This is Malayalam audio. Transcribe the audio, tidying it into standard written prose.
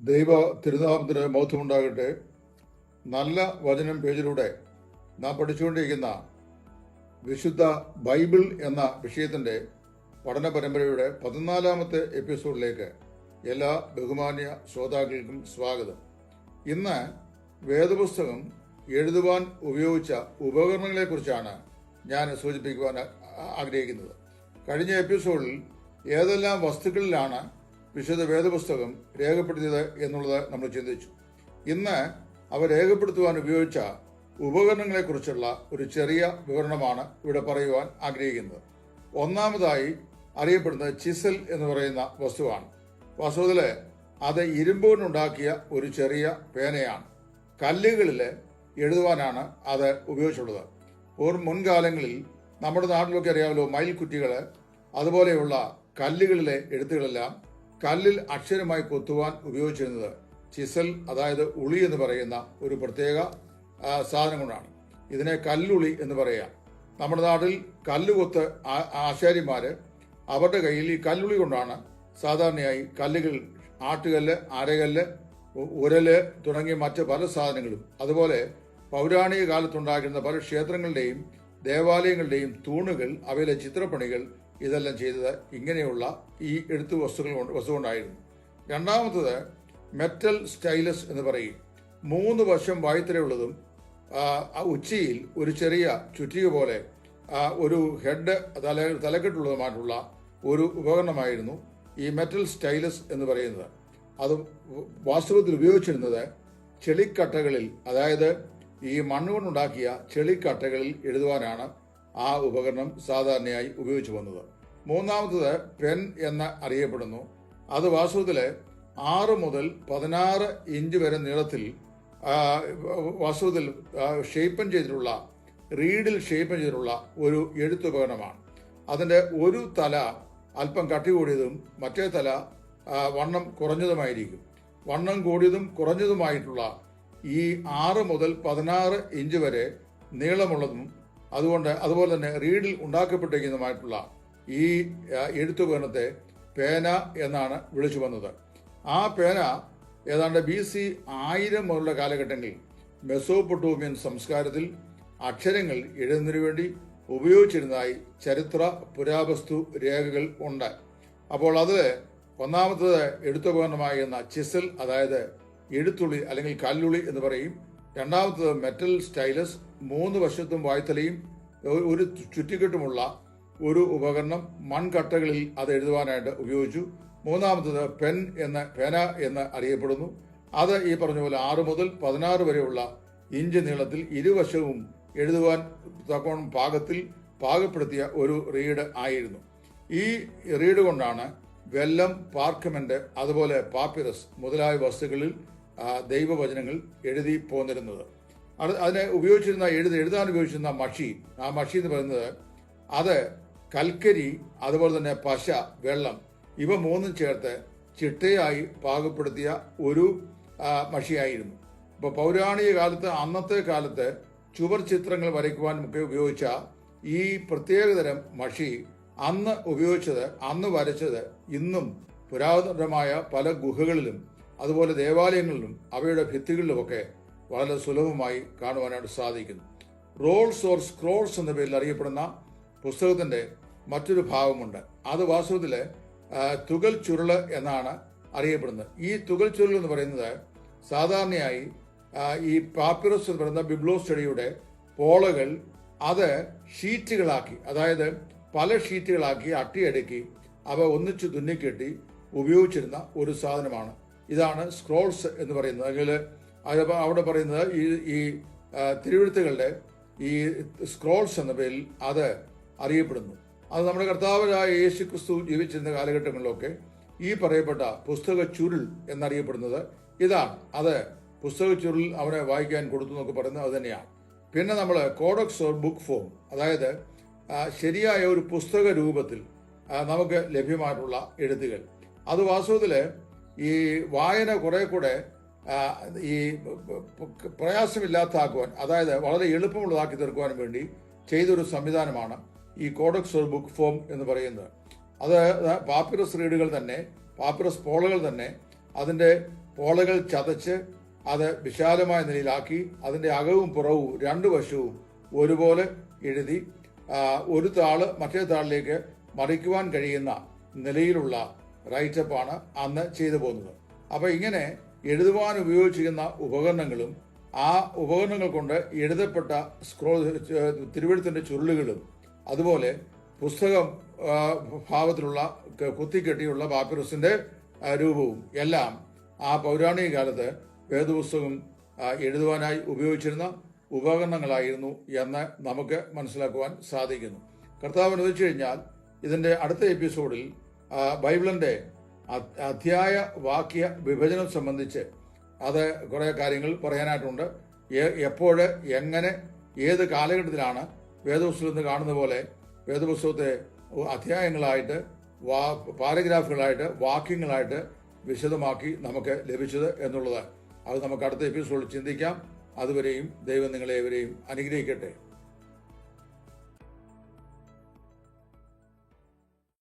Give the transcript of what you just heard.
ദൈവ തിരുനാമത്തിന് മഹത്വമുണ്ടാകട്ടെ. നല്ല വചനം പേജിലൂടെ നാം പഠിച്ചുകൊണ്ടിരിക്കുന്ന വിശുദ്ധ ബൈബിൾ എന്ന വിഷയത്തിൻ്റെ പഠന പരമ്പരയുടെ 14-ാമത്തെ എപ്പിസോഡിലേക്ക് എല്ലാ ബഹുമാന്യ ശ്രോതാക്കൾക്കും സ്വാഗതം. ഇന്ന് വേദപുസ്തകം എഴുതുവാൻ ഉപയോഗിച്ച ഉപകരണങ്ങളെക്കുറിച്ചാണ് ഞാൻ സൂചിപ്പിക്കുവാൻ ആഗ്രഹിക്കുന്നത്. കഴിഞ്ഞ എപ്പിസോഡിൽ ഏതെല്ലാം വസ്തുക്കളിലാണ് വിശുദ്ധ വേദപുസ്തകം രേഖപ്പെടുത്തിയത് എന്നുള്ളത് നമ്മൾ ചിന്തിച്ചു. ഇന്ന് അവ രേഖപ്പെടുത്തുവാൻ ഉപയോഗിച്ച ഉപകരണങ്ങളെക്കുറിച്ചുള്ള ഒരു ചെറിയ വിവരണമാണ് ഇവിടെ പറയുവാൻ ആഗ്രഹിക്കുന്നത്. ഒന്നാമതായി അറിയപ്പെടുന്നത് ചിസൽ എന്ന് പറയുന്ന വസ്തുവാണ്. വാസ്തവത്തിൽ അത് ഇരുമ്പുകൊണ്ടുണ്ടാക്കിയ ഒരു ചെറിയ പേനയാണ്. കല്ലുകളിൽ എഴുതുവാനാണ് അത് ഉപയോഗിച്ചുള്ളത്. മുൻകാലങ്ങളിൽ നമ്മുടെ നാട്ടിലൊക്കെ അറിയാമല്ലോ, മയിൽക്കുറ്റികൾ അതുപോലെയുള്ള കല്ലുകളിലെ എഴുത്തുകളെല്ലാം കല്ലിൽ അക്ഷരമായി കൊത്തുവാൻ ഉപയോഗിച്ചിരുന്നത് ചിസൽ, അതായത് ഉളി എന്ന് പറയുന്ന ഒരു പ്രത്യേക സാധനം കൊണ്ടാണ്. ഇതിനെ കല്ലുളി എന്ന് പറയാം. നമ്മുടെ നാട്ടിൽ കല്ലുകൊത്ത് ആശാരിമാര് അവരുടെ കയ്യിൽ ഈ കല്ലുളി കൊണ്ടാണ് സാധാരണയായി കല്ലുകൾ, ആട്ടുകല്ല്, അരകല്ല്, ഉരല് തുടങ്ങിയ മറ്റ് പല സാധനങ്ങളും, അതുപോലെ പൗരാണിക കാലത്തുണ്ടാക്കിയിരുന്ന പല ക്ഷേത്രങ്ങളുടെയും ദേവാലയങ്ങളുടെയും തൂണുകൾ, അവയിലെ ചിത്രപ്പണികൾ, ഇതെല്ലാം ചെയ്തത് ഇങ്ങനെയുള്ള ഈ എഴുത്തു വസ്തുകൊണ്ടായിരുന്നു. രണ്ടാമത്തത് മെറ്റൽ സ്റ്റൈലസ് എന്ന് പറയും. 3 വശം വായ്ത്തലയുള്ളതും ഉച്ചിയിൽ ഒരു ചെറിയ ചുറ്റിക പോലെ ഒരു ഹെഡ് തലക്കെട്ടുള്ളതുമായിട്ടുള്ള ഒരു ഉപകരണമായിരുന്നു ഈ മെറ്റൽ സ്റ്റൈലസ് എന്ന് പറയുന്നത്. അത് വാസ്തവത്തിൽ ഉപയോഗിച്ചിരുന്നത് ചെളിക്കട്ടകളിൽ, അതായത് ഈ മണ്ണുകൊണ്ടുണ്ടാക്കിയ ചെളിക്കട്ടകളിൽ എഴുതുവാനാണ് ആ ഉപകരണം സാധാരണയായി ഉപയോഗിച്ചു വന്നത്. മൂന്നാമത്തത് പെൻ എന്ന് അറിയപ്പെടുന്നു. അത് വാസ്തവത്തിൽ 6 മുതൽ 16 ഇഞ്ച് വരെ നീളത്തിൽ വാസ്തവത്തിൽ ഷേപ്പൻ ചെയ്തിട്ടുള്ള, റീഡിൽ ഷേപ്പൻ ചെയ്തിട്ടുള്ള ഒരു എഴുത്തുപകരണമാണ്. അതിൻ്റെ ഒരു തല അല്പം കട്ടി കൂടിയതും മറ്റേ തല വണ്ണം കുറഞ്ഞതുമായിരിക്കും. വണ്ണം കൂടിയതും കുറഞ്ഞതുമായിട്ടുള്ള ഈ 6 മുതൽ 16 ഇഞ്ച് വരെ നീളമുള്ളതും അതുപോലെ തന്നെ റീഡിൽ ഉണ്ടാക്കപ്പെട്ടിരിക്കുന്നതുമായിട്ടുള്ള ഈ എഴുത്തുപകരണത്തെ പേന എന്നാണ് വിളിച്ചു വന്നത്. ആ പേന ഏതാണ്ട് BC 1000 മുതലുള്ള കാലഘട്ടങ്ങളിൽ മെസോപ്പൊട്ടോമിയൻ സംസ്കാരത്തിൽ അക്ഷരങ്ങൾ എഴുതുന്നതിനു വേണ്ടി ഉപയോഗിച്ചിരുന്നതായി ചരിത്ര പുരാവസ്തു രേഖകൾ ഉണ്ട്. അപ്പോൾ അതിൽ ഒന്നാമത്തത് എഴുത്തുപകരണമായിരുന്ന ചിസൽ, അതായത് എഴുത്തുളി അല്ലെങ്കിൽ കല്ലുളി എന്ന് പറയും. രണ്ടാമത്തത് മെറ്റൽ സ്റ്റൈലസ്, 3 വശത്തും വായ്ത്തലയും ഒരു ചുറ്റിക്കെട്ടുമുള്ള ഒരു ഉപകരണം, മൺകട്ടകളിൽ അത് എഴുതുവാനായിട്ട് ഉപയോഗിച്ചു. മൂന്നാമത്തത് പേന എന്ന് അറിയപ്പെടുന്നു. അത് ഈ പറഞ്ഞ പോലെ 6 മുതൽ 16 വരെയുള്ള ഇഞ്ച് നീളത്തിൽ ഇരുവശവും എഴുതുവാൻ തക്കോണം പാകപ്പെടുത്തിയ ഒരു റീഡ് ആയിരുന്നു. ഈ റീഡ് കൊണ്ടാണ് വെല്ലം, പാർക്കമെന്റ്, അതുപോലെ പാപ്പിറസ് മുതലായ വസ്തുക്കളിൽ ദൈവവചനങ്ങൾ എഴുതി പോന്നിരുന്നത്. അതിനെ ഉപയോഗിച്ചിരുന്ന എഴുതാൻ ഉപയോഗിച്ചിരുന്ന ആ മഷി എന്ന് പറയുന്നത് അത് കൽക്കരി, അതുപോലെ തന്നെ പശ, വെള്ളം, ഇവ 3 ചേർത്ത് ചിട്ടയായി പാകപ്പെടുത്തിയ ഒരു മഷിയായിരുന്നു. ഇപ്പോൾ പൗരാണിക കാലത്ത്, അന്നത്തെ കാലത്ത് ചുവർ ചിത്രങ്ങൾ വരയ്ക്കുവാൻ ഒക്കെ ഉപയോഗിച്ച ഈ പ്രത്യേകതരം മഷി അന്ന് വരച്ചത് ഇന്നും പുരാതനമായ പല ഗുഹകളിലും അതുപോലെ ദേവാലയങ്ങളിലും അവയുടെ ഭിത്തികളിലുമൊക്കെ വളരെ സുലഭമായി കാണുവാനായിട്ട് സാധിക്കുന്നു. റോൾസ് ഓർ സ്ക്രോൾസ് എന്ന പേരിൽ അറിയപ്പെടുന്ന പുസ്തകത്തിന്റെ മറ്റൊരു ഭാഗമുണ്ട്. അത് വാസ്തവത്തിൽ തുകൽ ചുരുള് എന്നാണ് അറിയപ്പെടുന്നത്. ഈ തുകൽ ചുരുൾ എന്ന് പറയുന്നത് സാധാരണയായി ഈ പാപ്പിറസ് എന്ന് പറയുന്ന ബിബ്ലോ സ്റ്റഡിയുടെ പോളകൾ അത് ഷീറ്റുകളാക്കി, അതായത് പല ഷീറ്റുകളാക്കി അട്ടിയടുക്കി അവ ഒന്നിച്ച് തുന്നിക്കെട്ടി ഉപയോഗിച്ചിരുന്ന ഒരു സാധനമാണ്. ഇതാണ് സ്ക്രോൾസ് എന്ന് പറയുന്നത്. അല്ലെങ്കിൽ അവിടെ പറയുന്നത് ഈ തിരുവെഴുത്തുകളുടെ ഈ സ്ക്രോൾസ് എന്ന പേരിൽ അത് അറിയപ്പെടുന്നു. അത് നമ്മുടെ കർത്താവായ യേശു ക്രിസ്തു ജീവിച്ചിരുന്ന കാലഘട്ടങ്ങളിലൊക്കെ ഈ പറയപ്പെട്ട പുസ്തക ചുരുൾ എന്നറിയപ്പെടുന്നത് ഇതാണ്. അത് പുസ്തക ചുരുൾ അവനെ വായിക്കാൻ കൊടുത്തു എന്നൊക്കെ പറയുന്നത് അത് തന്നെയാണ്. പിന്നെ നമ്മൾ കോഡക്സ് ഓർ ബുക്ക് ഫോം, അതായത് ശരിയായ ഒരു പുസ്തക രൂപത്തിൽ നമുക്ക് ലഭ്യമായിട്ടുള്ള എഴുത്തുകൾ, അത് വാസ്തവത്തിൽ ഈ വായന കുറെ കൂടെ ഈ പ്രയാസമില്ലാത്താക്കുവാൻ, അതായത് വളരെ എളുപ്പമുള്ളതാക്കി തീർക്കുവാൻ വേണ്ടി ചെയ്തൊരു സംവിധാനമാണ് ഈ കോഡക്സ് ഓർ ബുക്ക് ഫോം എന്ന് പറയുന്നത്. അത് പാപ്പിറസ് റീഡുകൾ തന്നെ, പാപ്പിറസ് പോളകൾ തന്നെ അതിൻ്റെ പോളകൾ ചതച്ച് അത് വിശാലമായ നിലയിലാക്കി അതിൻ്റെ അകവും പുറവും രണ്ട് വശവും ഒരുപോലെ എഴുതി ഒരു താള് മറ്റേ താളിലേക്ക് മറിക്കുവാൻ കഴിയുന്ന നിലയിലുള്ള റൈറ്റപ്പാണ് അന്ന് ചെയ്തു പോകുന്നത്. അപ്പോൾ ഇങ്ങനെ എഴുതുവാൻ ഉപയോഗിച്ചിരുന്ന ഉപകരണങ്ങളും ആ ഉപകരണങ്ങൾ കൊണ്ട് എഴുതപ്പെട്ട തിരുവെഴുത്തിൻ്റെ ചുരുളുകളും അതുപോലെ പുസ്തകം ഭാവത്തിലുള്ള കുത്തിക്കെട്ടിയുള്ള പാപ്പിറസിൻ്റെ രൂപവും എല്ലാം ആ പൗരാണിക കാലത്ത് വേദപുസ്തകം എഴുതുവാനായി ഉപയോഗിച്ചിരുന്ന ഉപകരണങ്ങളായിരുന്നു എന്ന് നമുക്ക് മനസ്സിലാക്കുവാൻ സാധിക്കുന്നു. കർത്താവ് അനുവദിച്ചു കഴിഞ്ഞാൽ ഇതിൻ്റെ അടുത്ത എപ്പിസോഡിൽ ബൈബിളിൻ്റെ അധ്യായ വാക്യ വിഭജനം സംബന്ധിച്ച് അത് കുറേ കാര്യങ്ങൾ പറയാനായിട്ടുണ്ട്. എപ്പോഴ് എങ്ങനെ ഏത് കാലഘട്ടത്തിലാണ് വേദപുസ്തകത്തിൽ കാണുന്ന പോലെ വേദപുസ്തകത്തെ അധ്യായങ്ങളായിട്ട് പാരഗ്രാഫുകളായിട്ട് വാക്യങ്ങളായിട്ട് വിശദമാക്കി നമുക്ക് ലഭിച്ചത് എന്നുള്ളത് അത് നമുക്ക് അടുത്ത എപ്പിസോഡിൽ ചിന്തിക്കാം. അതുവരെയും ദൈവം നിങ്ങളെവരെയും അനുഗ്രഹിക്കട്ടെ.